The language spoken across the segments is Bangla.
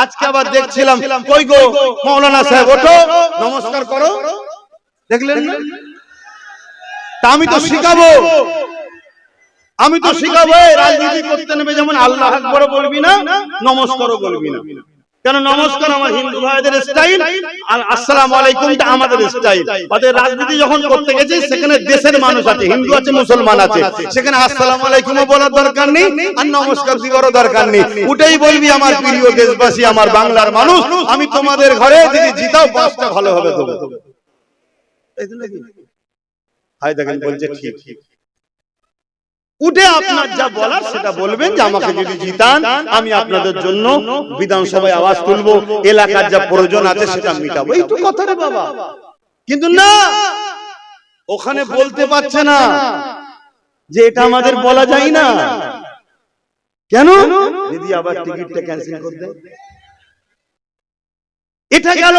আজকে আবার দেখছিলাম কই গো মাওলানা সাহেব ওঠো নমস্কার করো, দেখলেন না? তা আমি তো শিখাবো, রাজনীতি করতে নেবে যেমন আল্লাহ আকবার বলবি না, নমস্কারও বলবি না। কেন? নমস্কার আমার হিন্দু ভাইদের স্টাইল, আর আসসালামু আলাইকুমটা আমাদের স্টাইল। ওদের রাজনীতি যখন করতে গেছে সেখানে দেশের মানুষ আছে, হিন্দু আছে, মুসলমান আছে, সেখানে আসসালামু আলাইকুমও বলার দরকার নেই আর নমস্কার দিবারও দরকার নেই। ওটাই বলবি আমার প্রিয় দেশবাসী, আমার বাংলার মানুষ, আমি তোমাদের ঘরে যদি জিতাও পাঁচটা ভালো হবে দেবো। এই তো নাকি হাই দেখেন বলছে ঠিক, উঠে আপনার যা বলার সেটা বলবেন যে আমাকে যদি জিতান আমি আপনাদের জন্য বিধানসভায় আওয়াজ তুলবো, এলাকার যা প্রয়োজন আছে সেটা মিটাবো, এই তো কথা রে বাবা। কিন্তু না, ওখানে বলতে পারছে না যে এটা আমাদের বলা যায় না। কেন? যদি আবার টিকিটটা ক্যান্সেল করে দেন। এটা গেল,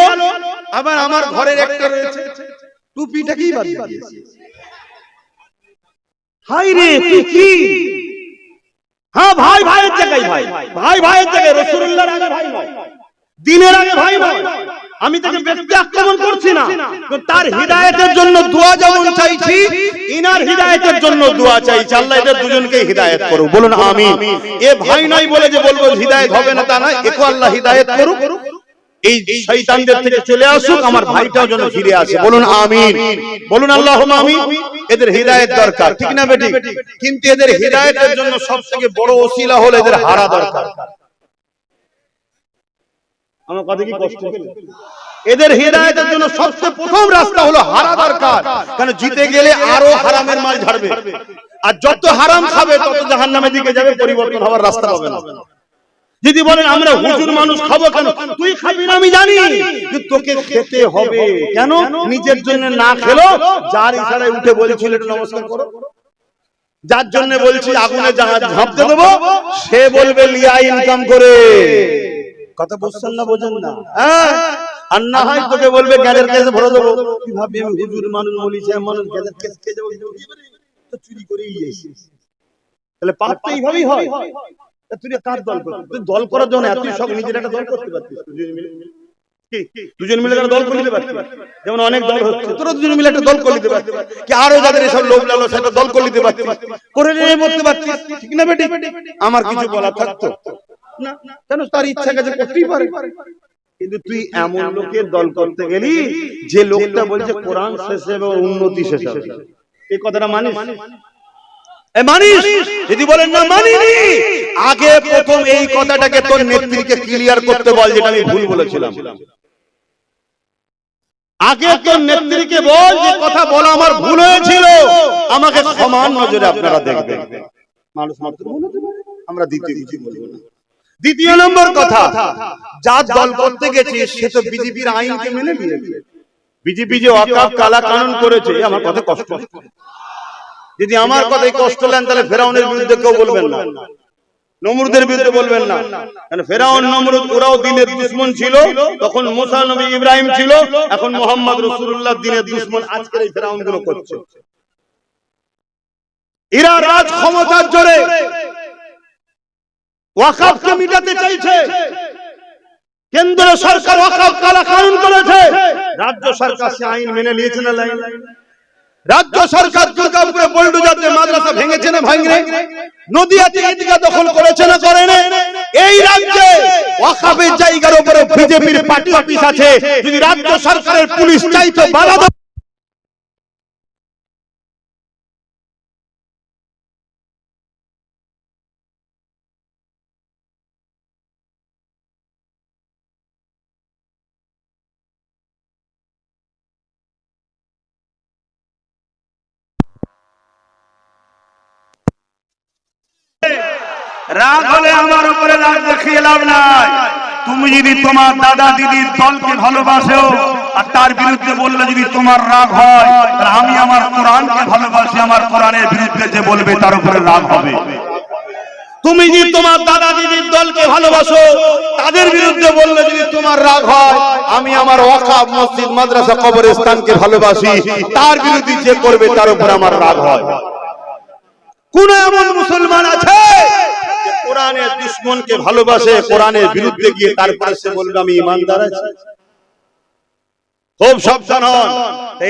আবার আমার ঘরের একটা রয়েছে টুপিটাকেই বাদ দিয়েছে। হাই রে তুই কি? হ্যাঁ ভাই ভাইয়ের জায়গায় ভাই, ভাই ভাইয়ের জায়গায়, রাসূলুল্লাহর আগে ভাই নয়, দ্বীনের আগে ভাই নয়। আমি তাকে ব্যক্তি আক্রমণ করছি না, তার হিদায়াতের জন্য দোয়া যেমন চাইছি, ইনার হিদায়াতের জন্য দোয়া চাইছি। আল্লাহ এদের দুজনকে হিদায়াত করুক, বলুন আমিন। এ ভাই নয় বলে যে বলবো হিদায়াত হবে না তা নয়, একে আল্লাহ হিদায়াত করুক, এই শয়তানদের থেকে চলে আসুক, আমার ভাইটাও যেন ফিরে আসে, বলুন আমিন, বলুন আল্লাহুম্মা আমিন। এদের হিদায়াত দরকার, ঠিক না বেটি? কিন্তু এদের হিদায়াতের জন্য সবথেকে বড় ওসিলা হলো এদের হারা দরকার। আমার কথা কি কষ্ট পেলেন? এদের হিদায়াতের জন্য সবচেয়ে প্রথম রাস্তা হলো হারা দরকার। কারণ জিতে গেলে আরো হারামের মাল ঝাড়বে, আর যত হারাম খাবে তত জাহান্নামের দিকে যাবে, পরিবর্তন হওয়ার রাস্তা পাবে না। যদি বলেন আমরা হুজুর মানুষ খাবো কেন, তুই খাবি না আমি জানি, কিন্তু তোকে খেতে হবে। কেন? নিজের জন্য না খেলো, যার ইশারায় উঠে বলেছিল নমস্কার করো, যার জন্য বলছি আগুনে ঝাঁপতে দেবো, সে বলবে লিয়া ইনকাম করে। কথা বুঝছেন না? বোঝেন না? হ্যাঁ, আর না হয় তোকে বলবে গ্যাজের কেসে ভরে দেবো। তুই ভাববি আমি হুজুর মানুষ, বলিছে মানুষ, গ্যাজের কেস খেয়ে যাবো, তো চুরি করেই এসে। তাহলে পাপ তো এইভাবেই হয়। তুই কার দল করবি? তুই দল করার জন্য এতই শখ, নিজের একটা দল করতে পারতিস, দুজন মিলে একটা দল করে নিতে পারতিস। যেমন অনেক দল হচ্ছে, তোরা দুজন মিলে একটা দল করে নিতে পারতিস, কি আরো যাদের এসব লোভ লালসা একটা দল করে নিতে পারতিস, করে নিয়ে মরতে পারতিস, ঠিক না বেটি? আমার কিছু বলা থাকতো না, কেন? তার ইচ্ছা কাজে করতেই পারে। কিন্তু তুই এমন লোকের দল করতে গেলি যে লোকটা বলছে কোরআন শেষে এবং উন্নতি শেষে, এই কথাটা মানিস? যদি বলেন না মানিনি, আগে প্রথম এই কথাটাকে তোর নেত্রীকে ক্লিয়ার করতে বল যেটা আমি ভুল বলেছিলাম। আগে তোর নেত্রীকে বল যে কথা বলা আমার ভুল হয়েছিল, আমাকে ক্ষমার নজরে আপনারা দেখবেন। মানুষ মাত্র বলতে পারে, আমরা দ্বিতীয় কিছু বলবো না। দ্বিতীয় নম্বর কথা, যা দল করতে গেছে সে তো বিজেপির আইনকে মেনে নিয়েছে। বিজেপি যে ওয়াকফ কালা কানুন করেছে, আমার কথা কষ্ট। যদি আমার কথাই কষ্ট নেন তাহলে ফেরাউনের বিরুদ্ধে কেউ বলবেন না, নমরুদের বিরুদ্ধে বলবেন না। কারণ ফেরাউন নমরুদ ওরাও দ্বীনের দুশমন ছিল, তখন মুসা নবী ইব্রাহিম ছিল, এখন মুহাম্মদ রাসূলুল্লাহ দ্বীনের দুশমন আজকের এই ফেরাউন গুলো করছে। এরা রাজ ক্ষমতার জোরে ওয়াকফকে মিটাতে চাইছে। কেন্দ্র সরকার ওয়াকফ কালা কানুন করেছে, রাজ্য সরকার সে আইন মেনে নিয়েছে না? রাজ্য সরকার দুর্গাপুরে বুলডোজার দিয়ে মাদ্রাসা ভেঙেছে না ভাঙরে? নদিয়াতে ঈদগাহ দখল করেছে না করেনি? এই রাজ্যে ওয়াকফের জায়গার উপরে বিজেপির পার্টি অফিস আছে, যদি রাজ্য সরকারের পুলিশ চাইতো বাধা দেবে। রাগ হলে আমার উপরে রাগ দেখিয়ে লাভ নাই। তুমি যদি তোমার দাদা দিদির দলকে ভালোবাসো আর তার বিরুদ্ধে বললে যদি তোমার রাগ হয়, তাহলে আমি আমার কোরআনকে ভালোবাসি, আমার কোরআনের বিরুদ্ধে যে বলবে তার উপরে রাগ হবে। তুমি যদি তোমার দাদা দিদির দলকে ভালোবাসো, তাদের বিরুদ্ধে বললে যদি তোমার রাগ হয়, আমি আমার ওয়াকফ মসজিদ মাদ্রাসা কবরস্থানকে ভালোবাসি, তার বিরুদ্ধে যে করবে তার উপরে আমার রাগ হয়। কোন এমন মুসলমান আছে কোরআনের দুশমনকে ভালোবাসে, কোরআনের বিরুদ্ধে গিয়ে তারপরে সে বলবে আমি ঈমানদার আছি। খুব সাবধান হন।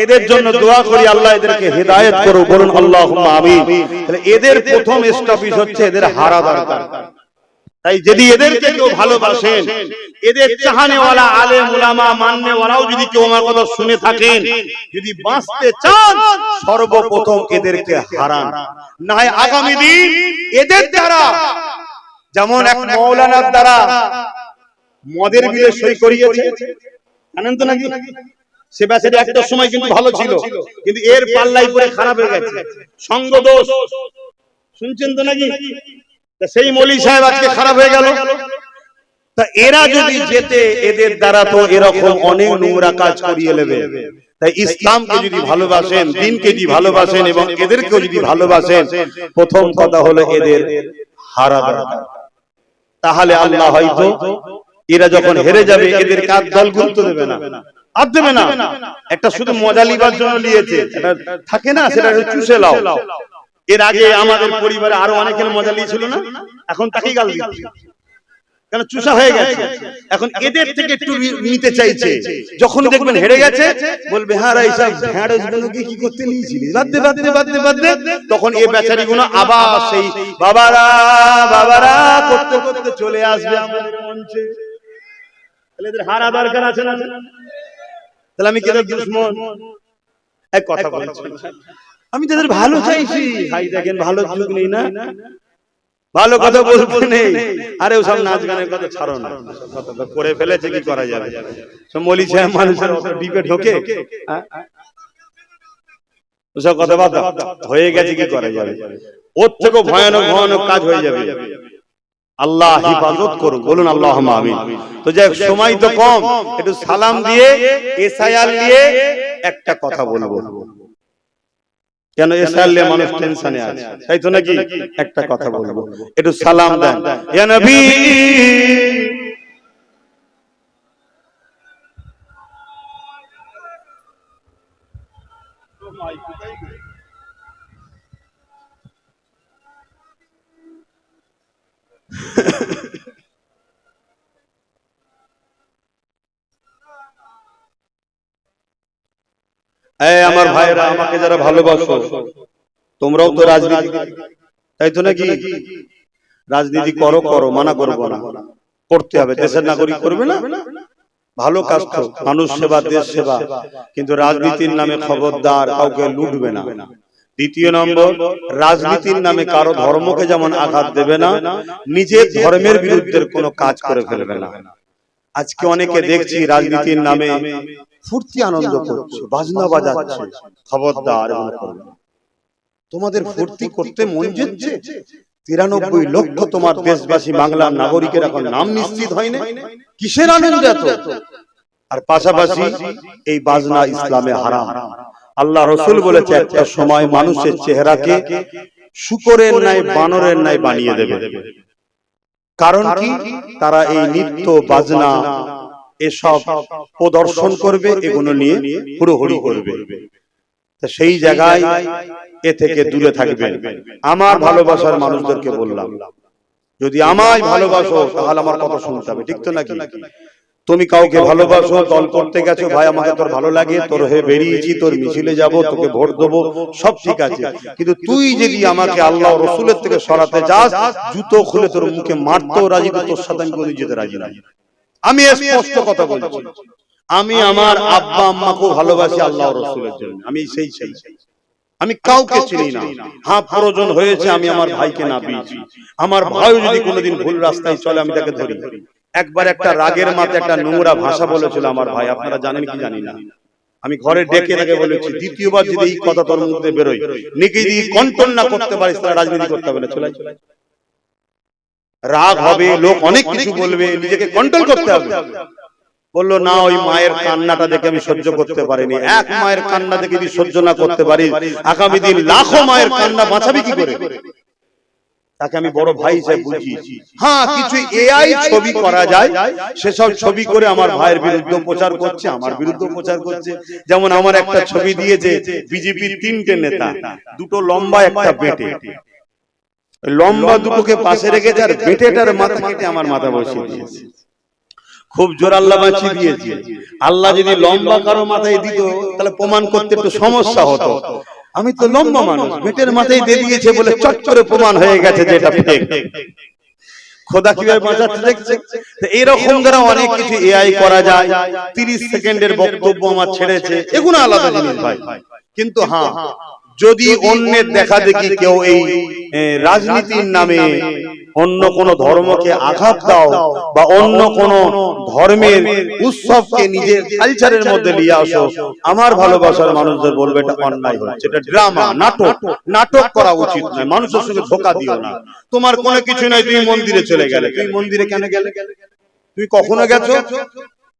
এদের জন্য দোয়া করি আল্লাহ এদেরকে হেদায়েত করো, বলুন আল্লাহুম্মা আমিন। তাহলে এদের প্রথম স্টপিস হচ্ছে এদের হারা দরকার। তাই যদি এদেরকে কেউ ভালোবাসেন, এদের চাহানেওয়ালা আলেম উলামা মাননেওয়ালাও যদি কেউ আমার কথা শুনে থাকেন, যদি বাঁচতে চান সর্বপ্রথম এদেরকে হারান, না হয় আগামী দিন এদের দ্বারা, যেমন এক মাওলানার দ্বারা মদের বিলে সই করিয়েছে, জানেন তো নাকি? সে বেচারি একটা সময় কিন্তু ভালো ছিল, কিন্তু এর পাল্লাই পড়ে খারাপ হয়ে গেছে, সঙ্গ দোষ, শুনছেন তো নাকি? সেই মৌলী সাহেব আজকে খারাপ হয়ে গেল। তা এরা যদি যেতে, এদের দ্বারা তো এরকম অনেক নোংরা কাজ করিয়ে নেবে। তাই ইসলামকে যদি ভালোবাসেন, দ্বীনকে যদি ভালোবাসেন এবং এদেরকেও যদি ভালোবাসেন, প্রথম কথা হলো এদের হারা দরকার। তাহলে আল্লাহ হয়তো এরা যখন হেরে যাবে এদের কাজ দল গুরুত্ব দেবে না, আর দেবে না। একটা শুধু মজা লিবার জন্য নিয়েছে, এটা থাকে না, সেটা চুষে লাও। এর আগে আমাদের পরিবারে আরো অনেকের মজা নিয়েছিল না, এখন তাকেই গাল দিচ্ছে, কেন চুষা হয়ে গেছে। এখন এদের থেকে একটু নিতে চাইছে, যখন দেখবেন হেরে গেছে বলবে হ্যাঁ এইসব ভেড়স গুলোকে কি করতে নিয়েছিলি, বাদ দে বাদ দে বাদ দে বাদ দে। তখন এই বেচারি গুলো আবার সেই বাবারা বাবারা করতে করতে চলে আসবে আমাদের মঞ্চে। তাহলে এদের হারা দরকার আছে না? তাহলে আমি কেন দুশমন? এক কথা বলছি, আমি তাদের ভালো চাইছি। ভাই দেখেন ভালো যুগ নেই না, ভালো কথা বলতে নেই। আরে ওসব নাচ গানের কথা ছাড়ো না, কথা করে ফেলেছে, কি করা যাবে? সব মৌলী সাহেব মানুষের ডিপে ঢোকে, ওসব কথা বাদ হয়ে গেছে, কি করা যাবে? ওর থেকেও ভয়ানক ভয়ানক কাজ হয়ে যাবে। আল্লাহ হিফাজত করুন, বলুন আল্লাহুম্মা আমিন। তো যাই হোক, সময় তো কম, একটু সালাম দিয়ে এসআইআর নিয়ে একটা কথা বলবো। কেন এসআইআর নিয়ে মানুষ টেনশনে আছে, তাই তো নাকি? একটা কথা বলবো, একটু সালাম দেন। ইয়া নবী আমার ভাইরা, আমাকে যারা ভালোবাসো, তোমরাও তো রাজনীতি, তাই তো নাকি? রাজনীতি করো করো, মানা করবো না, করতে হবে। দেশের নাগরিক করবে না, ভালো কাজ তো, মানুষ সেবা দেশ সেবা, কিন্তু রাজনীতির নামে খবরদার কাউকে লুটবে না। দ্বিতীয় নম্বর, রাজনীতির নামে কারো ধর্মকে যেমন আঘাত দেবে না, নিজের ধর্মের বিরুদ্ধে কোনো কাজ করে ফেলবে না। আজকে অনেকে দেখছি রাজনীতির নামে ফুর্তি আনন্দ করছে, বাজনা বাজাচ্ছে, খবরদার। তোমাদের ফুর্তি করতে মন যাচ্ছে, 93 লক্ষ তোমার দেশবাসী বাংলার নাগরিকের এখন নাম নিশ্চিত হয়নি, কিসের আনন্দ এত? আর পাশাপাশি এই বাজনা ইসলামে হারাম। আল্লাহ রাসূল বলেছে একটা সময় মানুষের চেহারাকে শূকরের ন্যায় বানরের ন্যায় বানিয়ে দেবে। কারণ কি? তারা এই নৃত্য বাজনা এসব প্রদর্শন করবে, এগুলো নিয়ে হুড়োহুড়ি করবে। সেই জায়গায় এ থেকে দূরে থাকবেন। আমার ভালোবাসার মানুষদেরকে বললাম, যদি আমায় ভালোবাসো তাহলে আমার কথা শুনতে হবে, ঠিক তো নাকি? তুমি কাউকে ভালোবাসো, দল করতে গেছো, ভাই আমাকে তোর ভালো লাগে, তোর হয়ে বেরিয়েছি, তোর মিছিলে যাব, তোকে ভোট দেবো, সব ঠিক আছে, কিন্তু তুই যদি আমাকে আল্লাহ রসুলের থেকে সরাতে যাস, জুতো খুলে তোর মুখে মারতেও রাজি, তোর সাথে আমি কোনোদিন যেতে রাজি না। আমি স্পষ্ট কথা বলছি, আমি আমার আব্বা আম্মাকেও ভালোবাসি আল্লাহ রসুলের জন্য, আমি সেই আমি কাউকে চিনি না। হ্যাঁ, প্রয়োজন হয়েছে আমি আমার ভাইকে না দিয়েছি, আমার ভাইও যদি কোনোদিন ভুল রাস্তায় চলে আমি তাকে ধরি। একবার একটা রাগের মাথায় একটা নোংরা ভাষা বলেছিল আমার ভাই, আপনারা জানেন কি জানি না, আমি ঘরে ডেকে তাকে বলেছি, দ্বিতীয়বার যদি এই কথা তোর মধ্যে বেরোয়, নিজে যদি কন্ট্রোল না করতে পারিস তাহলে রাজনীতি করতে হবে না, চলে রাগ হবে, লোক অনেক কিছু বলবে, নিজেকে কন্ট্রোল করতে হবে। বললো না, ওই মায়ের কান্নাটা দেখে আমি সহ্য করতে পারিনি। এক মায়ের কান্না দেখে যদি সহ্য না করতে পারি, আগামী দিন লাখো মায়ের কান্না বাঁচাবি কি করে? তাকে আমি বড় ভাই হিসেবে বুঝিয়েছি। হ্যাঁ, কিছু এআই ছবি করা যায়, সেসব ছবি করে আমার ভাইয়ের বিরুদ্ধে প্রচার করছে, আমার বিরুদ্ধে প্রচার করছে। যেমন আমার একটা ছবি দিয়েছে বিজেপির 3টে নেতা, দুটো লম্বা একটা বেটে, লম্বা দুটোকে পাশে রেখেছে আর বেটেটার মাথা কেটে আমার মাথা বসিয়ে দিয়েছে। খুব জোর আল্লাহ বাঁচিয়ে দিয়েছে। আল্লাহ যদি লম্বা কারো মাথায় দিত তাহলে প্রমাণ করতে একটু সমস্যা হতো। আমি তো লম্বা মানুষ, বেটের মাথায় দিয়ে দিয়েছে বলে চট করে প্রমাণ হয়ে গেছে যে এটা ফেক। খোদা কিভাবে বাঁচাতে দেখছে। তো এরকম দ্বারা অনেক কিছু এআই করা যায়। 30 সেকেন্ডের বক্তব্য আমার ছেড়েছে, এগুলো আলাদা জিনিস ভাই। কিন্তু হ্যাঁ, যদি অন্যের দেখা দেখি কেউ এই রাজনীতির নামে অন্য কোন ধর্মকে আঘাত দাও বা অন্য কোন ধর্মের উৎসবকে নিজের কালচারের মধ্যে নিয়ে আসো, আমার ভালোবাসার মানুষদের বলবে এটা অন্যায় হচ্ছে, এটা ড্রামা, নাটক। নাটক করা উচিত নয়। মানুষের সঙ্গে ধোঁকা দিও না। তোমার কোনো কিছু নয়, তুমি মন্দিরে চলে গেলে। তুমি মন্দিরে কেন গেলে? তুমি কখনো গেছো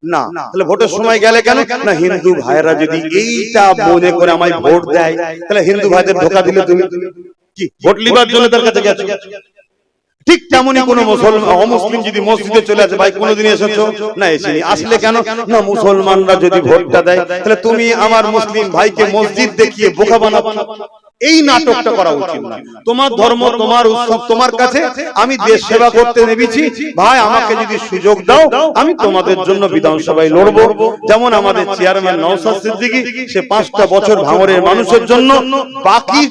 না? তাহলে ভোটের সময় গেলে কেন? না হিন্দু ভাইরা যদি এইটা মনে করে আমায় ভোট দেয়, তাহলে হিন্দু ভাইদের ধোঁকা দিলে তুমি কি ভোট লিবার জন্য তার কাছে গেছো? ঠিক তেমনই কোন অমুসলিম যদি মসজিদে চলে আসে, ভাই কোনোদিন এসেছো? না এসেনি। আসলে কেন? না মুসলমানরা যদি ভোটটা দেয়, তাহলে তুমি আমার মুসলিম ভাইকে মসজিদ দেখিয়ে বোকা বানাচ্ছ। এই নাটকটা করা উচিত না। তোমার ধর্ম, তোমার উৎসব, তোমার কাছে আমি দেশ সেবা করতে নেমেছি ভাই, আমাকে যদি সুযোগ দাও আমি তোমাদের জন্য বিধানসভায় লড়বো। যেমন আমাদের চেয়ারম্যান নওশাদ সিদ্দিকী, সে 5টা বছর ভাঙড়ের মানুষের জন্য, বাকি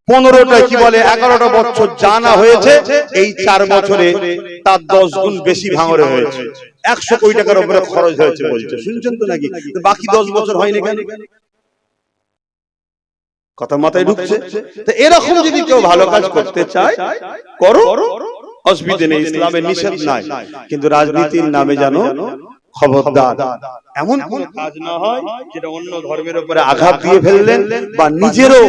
15টা কি বলে 11টা বছর জানা হয়েছে, এই 4 বছরে তার 10 গুণ বেশি ভাঙড়ে হয়েছে। 100 কোটি টাকার উপরে খরচ হয়েছে বলছে, শুনছেন তো নাকি? বাকি 10 বছর হয়নি কেন? কথা মাথায় ঢুকছে? তো এরকম যদি কেউ ভালো কাজ করতে চায় করো, অসুবিধা নেই, ইসলামের নিষেধ নাই। কিন্তু রাজনীতির নামে জানো খবরদার এমন কোন কাজ না হয় যেটা অন্য ধর্মের উপরে আঘাত দিয়ে ফেললেন বা নিজেরও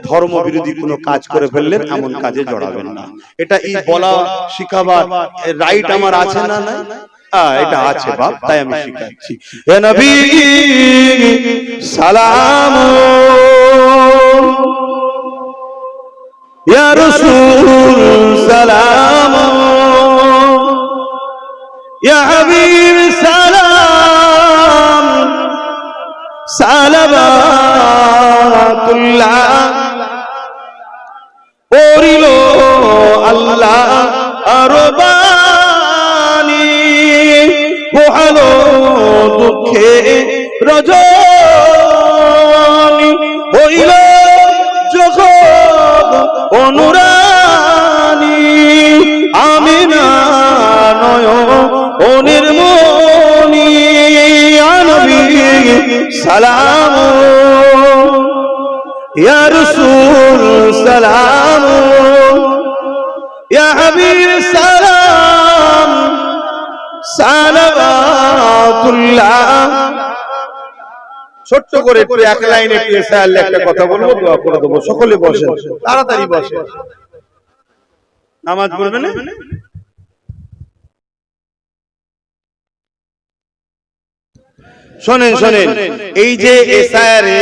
ধর্ম বিরোধী কোনো কাজ করে ফেললেন, এমন কাজে জড়াবেন না। এটা এই বলা শিখাবার রাইট আমার আছে না? না এটা আছে বাপ, তাই আমি শিখাচ্ছি। হে নবী সালাম, ইয়া রাসূল সালাম, ইয়া হাবিব সালাম, সালাবাতুল্লাহ পড়িল আল্লাহ আরবানি, পোহালো দুঃখে রজনী, হইল যখন অনুরানী, আমিনা নয়নের মনি, নবী সালাম, ইয়া রাসূল সালাম, ইয়া হাবিব সালাম, সালাবাতুল্লাহ। ছোট্ট করে একটু এক লাইনে একটু একটা কথা বলবো, দোয়া করে দেবো। সকলে বসেন, তাড়াতাড়ি বসেন, নামাজ পড়বেন। শোনেন শোনেন, এই যে এসআইআরে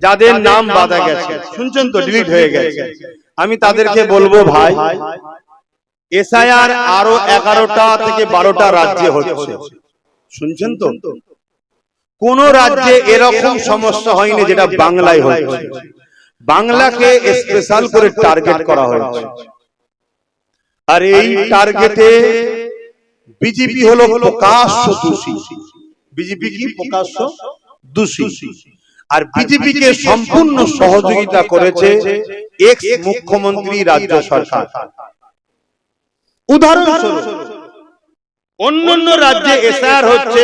যাদের নাম বাধা গেছে, শুনছেন তো, ডিলিট হয়ে গেছে, আমি তাদেরকে বলবো ভাই, এসআইআর আরো 11টা থেকে 12টা রাজ্যে হচ্ছে, শুনছেন তো? কোন রাজ্যে এরকম সমস্যা হয়নি যেটা বাংলায় হচ্ছে। বাংলাকে স্পেশাল করে টার্গেট করা হয়েছে, আর এই টার্গেটে বিজেপি হলো প্রকাশ্য দোষী। বিজেপি কি প্রকাশ্য দোষী, আর বিজেপি কে সম্পূর্ণ সহযোগিতা করেছে এক্স মুখ্যমন্ত্রী, রাজ্য সরকার। উদাহরণস্বরূপ অন্যান্য রাজ্যে এসআইআর হচ্ছে,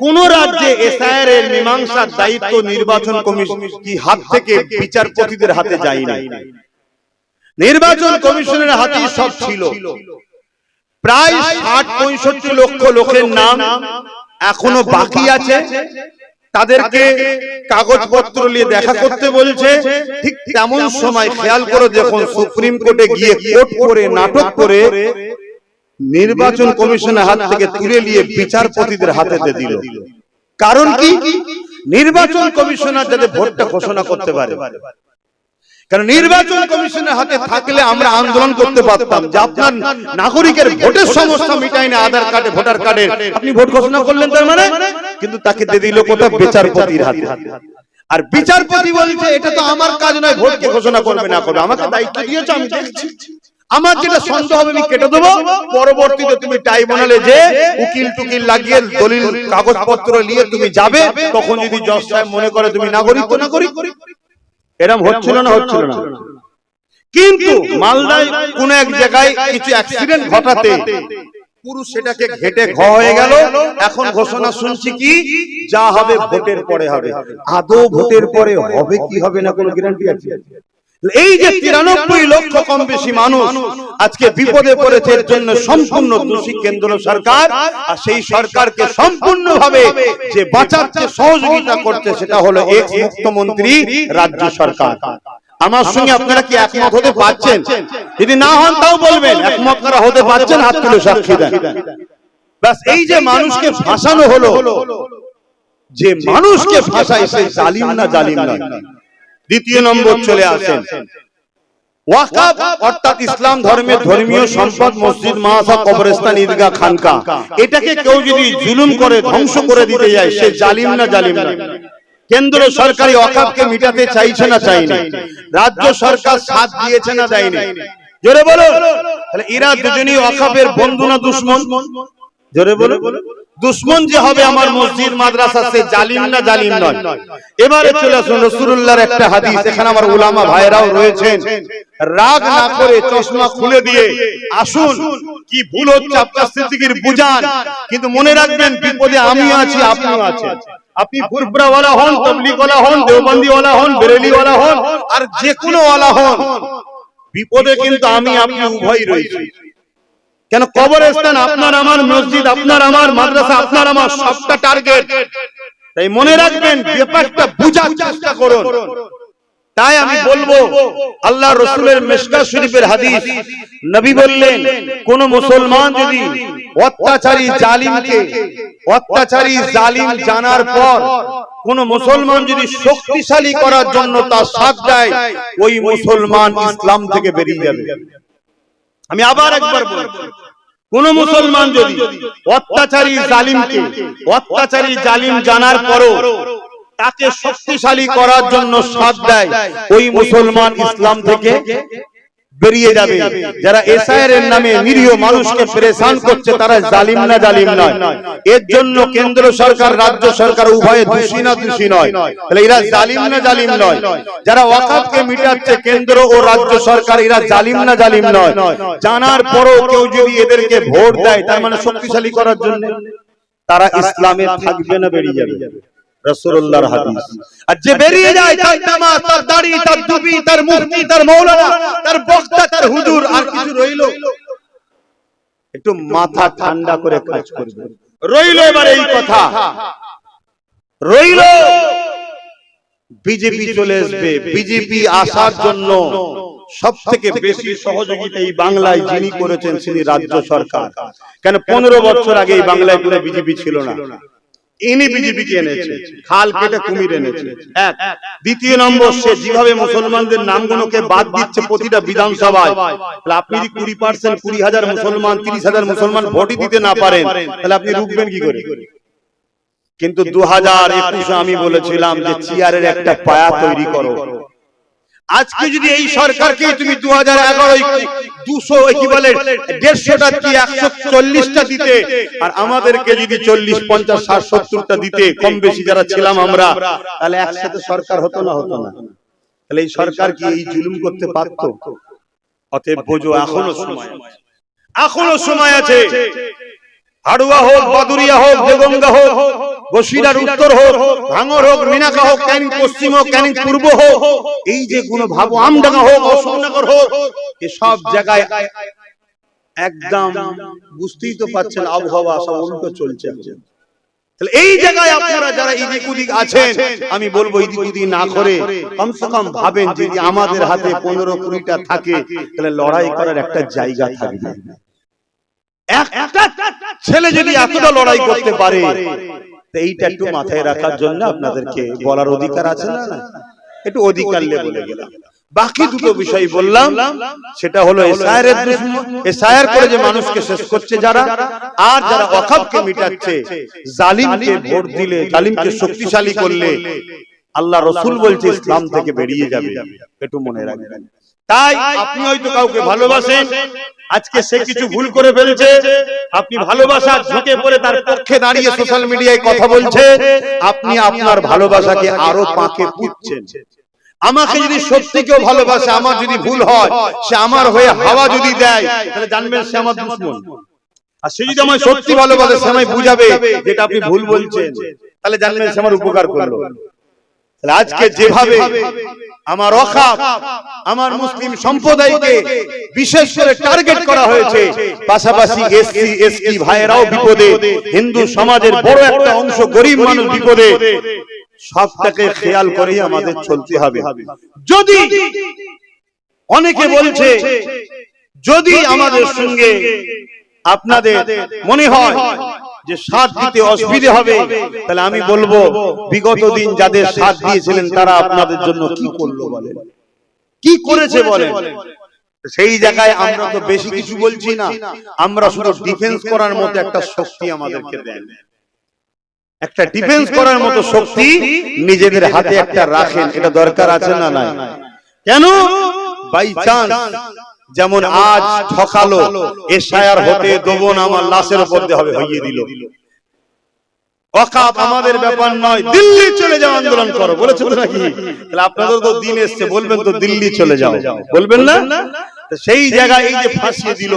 কোন রাজ্যে এসআইআর এর মীমাংসার দায়িত্ব নির্বাচন কমিশন কি হাত থেকে বিচারপতিদের হাতে যায় না, নির্বাচন কমিশনের হাতে সব ছিল। প্রায় 60-65 লক্ষ লোকের নাম এখনো বাকি আছে, তাদেরকে কাগজপত্র নিয়ে দেখা করতে বলছে। ঠিক তেমন সময় খেয়াল করে যখন সুপ্রিম কোর্টে গিয়ে কোর্ট করে নাটক করে নির্বাচন কমিশনের হাত থেকে তুলে নিয়ে বিচারপতিদের হাতে দিল। কারণ কি? নির্বাচন কমিশনার যাতে ভোটটা ঘোষণা করতে পারে। কারণ নির্বাচন কমিশনের হাতে থাকলে আমরা আন্দোলন করতে পারতাম যে আপনার নাগরিকের ভোটের সমস্যা মিটাই না, আধার কার্ডে ভোটার কার্ডে আপনি ভোট ঘোষণা করলেন তার মানে, কিন্তু তাকে দিয়ে দিল কোথাও বিচারপতির হাতে। আর বিচারপতি বলছে এটা তো আমার কাজ নয়, ভোটকে ঘোষণা করবে না করবে, আমাকে দায়িত্ব দিয়েছো, আমি দেখছি, আমার যেটা সন্দেহ হবে আমি কেটে দেবো, পরবর্তীতে তুমি ট্রাইব্যুনালে যে উকিল টুকিল লাগিয়ে দলিল কাগজপত্র নিয়ে তুমি যাবে, তখন যদি জজ সাহেব মনে করে তুমি নাগরিক তো নাগরিক। এরকম হচ্ছিল না? হচ্ছিল না। কিন্তু মালদায় কোন এক জায়গায় কিছু অ্যাক্সিডেন্ট ঘটাতে পুরো সেটাকে ঘেটে ঘ হয়ে গেল। এখন ঘোষণা শুনছি কি যা হবে ভোটের পরে হবে। আদৌ ভোটের পরে হবে কি হবে না কোনো গ্যারান্টি আছে? এই যে 93 লক্ষ কম বেশি মানুষ আজকে বিপদে পড়েছে, এর জন্য সম্পূর্ণ দোষী কেন্দ্র সরকার। আর সেই সরকারকে সম্পূর্ণভাবে যে বাঁচাতে সহযোগিতা করতে সেটা হলো এক্স মুখ্যমন্ত্রী রাজ্য সরকার। আমার সঙ্গে আপনারা কি একমত হতে পারছেন? যদি না হন তাও বলবেন একমত করা হতে পারছেন, হাত তুলে সাক্ষী দেন। বাস এই যে মানুষকে ফাঁসানো হলো, যে মানুষকে ফাঁসায় সে জালিম না জালিম নয়। দ্বিতীয় নম্বর চলে আসেন ওয়াকফ, অর্থাৎ ইসলাম ধর্মের ধর্মীয় সম্পদ, মসজিদ, মাদ্রাসা, কবরস্থান, ঈদগাহ, খানকা, এটাকে কেউ যদি জুলুম করে ধ্বংস করে দিতে যায় সে জালিম না জালিম নয়। কেন্দ্র সরকারি ওয়াকফকে মিটাতে চাইছে না চাইনি, রাজ্য সরকার সাথ দিয়েছে না দেয়নি? জোরে বলো। তাহলে এরা দুজনই ওয়াকফের বন্ধু না দুশমন? জোরে বলো। দুশমন যে হবে আমার মসজিদ মাদ্রাসা সে জালিম না জালিম নয়? এবারে চলে আসুন রাসূলুল্লাহর একটা হাদিস, এখানে আমার উলামা ভাইরাও রয়েছেন, রাগ না করে চশমা খুলে দিয়ে আসুন কি ভুল হচ্ছে আপনার সিদ্দিকীর বুঝান, কিন্তু মনে রাখবেন বিপদে আমি আছি আপনিও আছেন। আপনি ফুরফুরা ওয়ালা হন, তাবলীগ ওয়ালা হন, দেওবন্দি ওয়ালা হন, বেরেলি ওয়ালা হন, আর যে কোনো ওয়ালা হন, বিপদে কিন্তু আমি আপনি উভয়ই রয়েছি। কেন কবরস্থান আপনার আমার, মসজিদ আপনার আমার, মাদ্রাসা আপনার আমার, সবটা টার্গেট। তাই মনে রাখবেন ব্যাপারটা বুঝার চেষ্টা করুন। তাই আমি বলবো আল্লাহ রাসূলের মিশকাত শরীফের হাদিস, নবী বললেন কোন মুসলমান যদি অত্যাচারী জালিম জানার পর কোন মুসলমান যদি শক্তিশালী করার জন্য তার সাথ দেয়, ওই মুসলমান ইসলাম থেকে বেরিয়ে যাবে। আমি আবার একবার বলছি, কোন মুসলমান যদি অত্যাচারী জালিম জানার পরও তাকে শক্তিশালী করার জন্য সাথ দেয়, ওই মুসলমান ইসলাম থেকে বেরিয়ে যাবে। যারা এসআইআর এর নামে নিরীহ মানুষকে পেরেশান করছে তারা জালিম না জালিম নয়? এর জন্য কেন্দ্র সরকার রাজ্য সরকার উভয়ে দোষী না দোষী নয়? তাহলে এরা জালিম না জালিম নয়? যারা ওয়াকফকে মিটাচ্ছে কেন্দ্র ও রাজ্য সরকার, এরা জালিম না জালিম নয়? জানার পরও কেউ যদি এদেরকে ভোট দেয় তার মানে শক্তিশালী করার জন্য, তারা ইসলামে থাকবে না বেরিয়ে যাবে। রাসূলুল্লাহর হাদিস। আর যে বেরিয়ে যায় তার নামাজ, তার দাড়ি, তার টুপি, তার মুফতি, তার মাওলানা, তার বক্তা, তার হুজুর, আর কিছু রইলো? একটু মাথা ঠান্ডা করে কাজ করবে। রইলো এবার এই কথা, রইলো বিজেপি চলে আসবে। বিজেপি আসার জন্য সবথেকে বেশি সহযোগিতা এই বাংলায় যিনি করেছেন তিনি রাজ্য সরকার। কেন 15 বছর আগে এই বাংলায় কোনো বিজেপি ছিল না, ইনি বিজেপিকে এনেছে, খাল কেটে কুমির এনেছে। এক। দ্বিতীয় নম্বর, সে যেভাবে মুসলমানদের নামগুলোকে বাদ দিচ্ছে প্রতিটা বিধানসভায়, তাহলে আপনি যদি 20% 20,000 মুসলমান 30,000 মুসলমান ভোটই দিতে না পারেন তাহলে আপনি রুখবেন কি করে? কিন্তু 2021 আমি বলেছিলাম যে চেয়ারের একটা পায়া তৈরি করো। আজকে যদি এই সরকারকে তুমি 2011 200 কি বলে 150টা কি 140টা দিতে, আর আমাদেরকে যদি 40 50 60 70টা দিতে, কম বেশি যারা ছিলাম আমরা, তাহলে একসাথে সরকার হতো না? হতো না? তাহলে এই সরকার কি এই জুলুম করতে পারত? অতএব বোঝো এখনো সময় আছে, এখনো সময় আছে। হাড়ুয়া হোক, বাদুরিয়া হোক, দেগঙ্গা হোক, বসিরার উত্তর হোক, ভাঙর হোক, মিনাকা হোক, ক্যানিং পশ্চিম হোক, ক্যানিং পূর্ব হোক, এই যে কোনো ভাবো আমডাঙ্গা হোক, অশোকনগর হোক, এই সব জায়গায় একদম বুঝতেই তো পাচ্ছেন আবহাওয়া সব উল্টো চলছে। তাহলে এই জায়গায় আপনারা যারা এদিক ওদিক আছেন, আমি বলবো এদিক ওদিক না করে কমসে কম ভাবেন যে আমাদের হাতে 15-20টা থাকে তাহলে লড়াই করার একটা জায়গা থাকবে। একটা ছেলে যদি এতটা লড়াই করতে পারে, এইটা একটু মাথায় রাখার জন্য আপনাদেরকে বলার অধিকার আছে না? একটু অধিকার বলে গেলাম। বাকি দুটো বিষয় বললাম, সেটা হলো এসআইআর করে যে মানুষকে শেষ করছে যারা, আর যারা ওয়াকফকে মিটাচ্ছে, জালিমকে ভোট দিলে, জালিমকে শক্তিশালী করলে আল্লাহ রসুল বলছে ইসলাম থেকে বেরিয়ে যাবে, একটু মনে রাখবেন। তাই আপনি হয়তো কাউকে ভালোবাসেন, আজকে সে কিছু ভুল করে ফেলছে, আপনি ভালোবাসা ঝুঁকে পড়ে তার পক্ষে দাঁড়িয়ে সোশ্যাল মিডিয়ায় কথা বলছে, আপনি আপনার ভালোবাসাকে আরো পাকে পুঁতছেন। আমাকে যদি সত্যি কেউ ভালোবাসে, আমার যদি ভুল হয়, সে আমার হয়ে হাওয়া যদি দেয়, তাহলে জানবেন সে আমার দুশমন। আর সে যদি আমায় সত্যি ভালোবাসে, সে আমায় বুঝাবে যেটা আপনি ভুল বলছেন, তাহলে জানবেন সে আমার উপকার করলো। আজকে যেভাবে আমার অখাপ, আমার মুসলিম সম্প্রদায়কে বিশেষ করে টার্গেট করা হয়েছে, পাশাপাশি এসসি এসটি ভাইয়েরাও বিপদে, হিন্দু সমাজের বড় একটা অংশ গরিব মানুষ বিপদে, সবটাকে খেয়াল করেই আমাদের চলতে হবে। যদি অনেকে বলছে, যদি আমাদের সঙ্গে আপনাদের মনে হয় যে সাথ দিতে অসুবিধা হবে, তাহলে আমি বলবো বিগত দিন যাদের সাথ দিয়েছিলেন তারা আপনাদের জন্য কি করলো বলেন, কি করেছে বলেন। সেই জায়গায় আমরা তো বেশি কিছু বলছি না, আমরা শুধু ডিফেন্স করার মতো একটা শক্তি আমাদেরকে দেন, একটা ডিফেন্স করার মতো শক্তি নিজেদের হাতে একটা রাখেন, এটা দরকার আছে না নাই? কেন? বাই চান্স যেমন আজ ঠকালো, এসআইআর হতে দেবো না, আমার লাশের উপর দিয়ে হবে, হইয়ে দিল। ওয়াকাফ আমাদের ব্যাপার নয়, দিল্লি চলে যাও আন্দোলন করো বলেছে তো নাকি? তাহলে আপনাদের তো দিন এসছে, বলবেন তো দিল্লি চলে যাও, বলবেন না? সেই জায়গায় এই যে ফাঁসিয়ে দিল,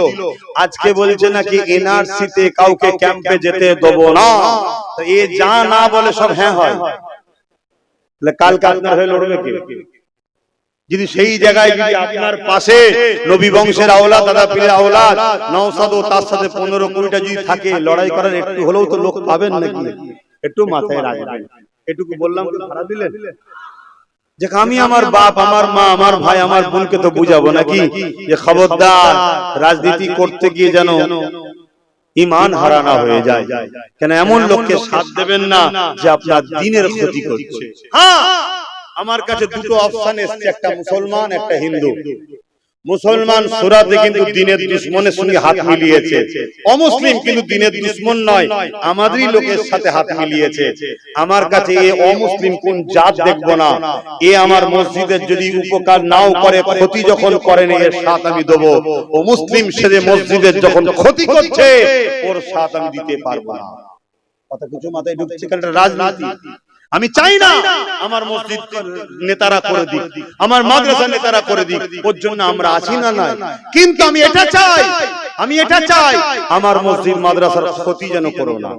আজকে বলছে নাকি এনআরসি তে কাউকে ক্যাম্পে যেতে দেবো না, তো এ যা না বলে সব হ্যাঁ হয়, তাহলে কালকে আপনার হয়ে লড়বে কে? যদি সেই জায়গায় যদি আপনার পাশে নবী বংশের আওলাদ, দাদা পীরের আওলাদ, নওশাদ ও তার সাথে 15-20টা যদি থাকে, লড়াই করার একটু হলেও তো লোক পাবেন নাকি? একটু মাথায় রাখবেন। এটুকু বললাম তো খারাপ দিলেন? যে আমি আমার বাপ, আমার মা, আমার ভাই, আমার বোনকে তো বুঝাবো নাকি যে খবরদার রাজনীতি করতে গিয়ে যেন ঈমান হারানা হয়ে যায়। কেন এমন লোককে সাথ দেবেন না যে আপনার দ্বীনের ক্ষতি করছে। হ্যাঁ, আমার কাছে দুটো অপশন এসেছে, একটা মুসলমান, একটা হিন্দু। মুসলমান সূরাতে কিন্তু দ্বীনের দুশমনের সঙ্গে হাত মিলিয়েছে, অমুসলিম কিন্তু দ্বীনের দুশমন নয়, আমাদেরই লোকের সাথে হাত মিলিয়েছে। আমার কাছে এই অমুসলিম কোন জাত দেখবো না, এ আমার মসজিদের যদি উপকার নাও করে, ক্ষতি যখন করেন, এর সাথ আমি দেবো। ও মুসলিম সেজে মসজিদের যখন ক্ষতি করছে, ওর সাথ আমি দিতে পারবো না। কথা কিছু মাথায় ঢুকছে? কারণ রাজনীতি আমি চাই না আমার মসজিদ নেতারা করে দিক, আমার মাদ্রাসা নেতারা করে দিক, ওর জন্য আমরা আছি না নাই, কিন্তু আমি এটা চাই আমার মসজিদ মাদ্রাসার ক্ষতি যেন করো না।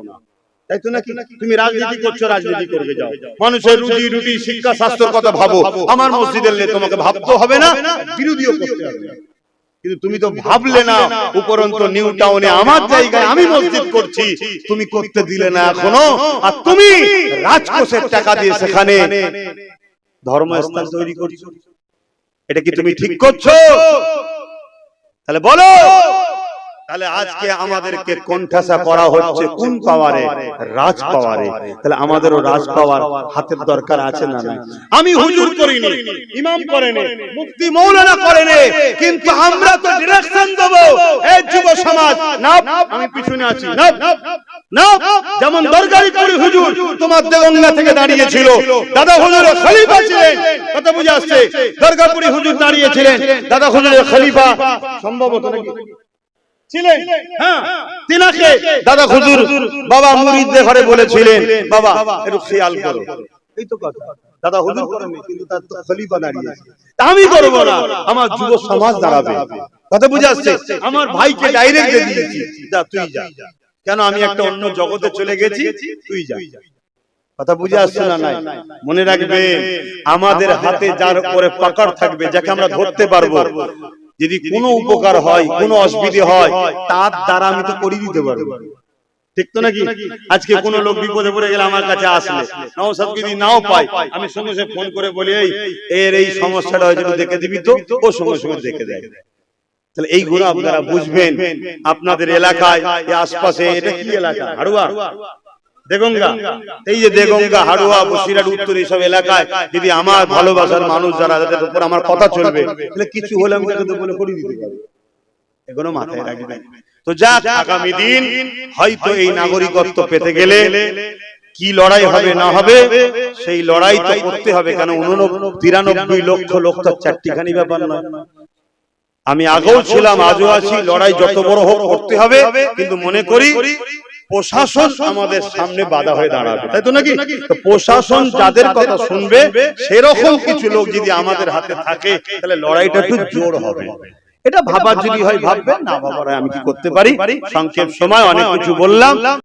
তাই তো নাকি? তুমি রাজনীতি করছো, রাজনীতি করবে যাও, মানুষের রুজি রুটি শিক্ষা স্বাস্থ্যের কথা ভাবো, আমার মসজিদের নিয়ে তোমাকে ভাবতে হবে না, বিরোধীও করতে হবে না। কিন্তু তুমি তো ভাবলে না, উপরন্ত নিউ টাউনে আমার জায়গায় আমি মসজিদ করছি, তুমি করতে দিলে না এখনো, আর তুমি রাজকোষের টাকা দিয়ে সেখানে ধর্মস্থান তৈরি করছো। এটা কি তুমি ঠিক করছো? তাহলে বলো, তাহলে আজকে আমাদেরকে কণ্ঠাসা করা হচ্ছে কোন পাওয়ারে? রাজ পাওয়ারে। তাহলে আমাদেরও রাজ পাওয়ার হাতের দরকার আছে না নাই? আমি হুজুর করিনি, ইমাম করেনি, মুফতি মৌলানা করেনি, কিন্তু আমরা তো ডিরেকশন দেব। এই যুব সমাজ না, আমি পিছনে আছি না না। যেমন দরগারিপুরি হুজুর তোমার দেগঙ্গা থেকে দাঁড়িয়েছিল, দাদা হুজুরের খলিফা ছিলেন, কথা বুঝে আসছে? দরগাপুরি হুজুর দাঁড়িয়েছিলেন, দাদা হুজুরের খলিফা সম্ভবত নাকি ছিলেন? হ্যাঁ, তিনাকে দাদা হুজুর বাবা মুরিদদের ঘরে বলেছিলেন, বাবা একটু খেয়াল করো। এই তো কথা, দাদা হুজুর করেনি, কিন্তু তার তো খলিফা দাঁড়িয়েছে। আমি করব না, আমার যুব সমাজ দাঁড়াবে। কথা বুঝে আসছে? আমার ভাইকে ডাইরেক্ট দিয়ে দিয়েছি, যা তুই যা, কেন আমি একটা অন্য জগতে চলে গেছি, তুই যা। কথা বুঝে আসছে না নাই? মনে রাখবে, আমাদের হাতে যার উপরে পাকড় থাকবে, যাকে আমরা ধরতে পারবো, যদি কোনো উপকার হয়, কোনো অসুবিধা হয়, তার দ্বারা আমি তো করে দিতে পারবো। ঠিক তো নাকি? আজকে কোনো লোক বিপদে পড়ে গেলে আমার কাছে আসলে, নওশাদ যদি নাও পাই, আমি সঙ্গে সঙ্গে ফোন করে বলি, এই সমস্যাটা হয়েছে, দেখে দিবি তো? ও সঙ্গে সঙ্গে দেখে দেয়। তাহলে এইগুলো আপনারা বুঝবেন। আপনাদের এলাকায়, আশপাশে, এটা কি এলাকা? হাড়ুয়া, দেগঙ্গা, এই যে দেগঙ্গা, হাড়ুয়া, বসিরহাট, উত্তর, এইসব এলাকায় যদি আমার ভালোবাসার মানুষ যারা, যাদের উপর আমার কথা চলবে, তাহলে কিছু হলে আমি তাকে বলে করে দিতে পারবো। এগুলো মাথায় রাখবেন। তো যাক, আগামী দিন হয়তো এই নাগরিকত্ব পেতে গেলে কি লড়াই হবে না হবে সেই লড়াই তো করতে হবে, কেন 93 লক্ষ লোক তো চারটিখানি ব্যাপার নয়। আমি আগেও ছিলাম, আজও আছি, লড়াই যত বড় হোক করতে হবে, কিন্তু মনে করি প্রশাসন আমাদের সামনে বাধা হয়ে দাঁড়াবে, তাই তো নাকি? তো প্রশাসন যাদের কথা শুনবে সেরকম কিছু লোক যদি আমাদের হাতে থাকে তাহলে লড়াইটা একটু জোর হবে। এটা ভাবার যদি হয় ভাববেন, না ভাবার হয় আমি কি করতে পারি। সংক্ষেপ সময় অনেক কিছু বললাম।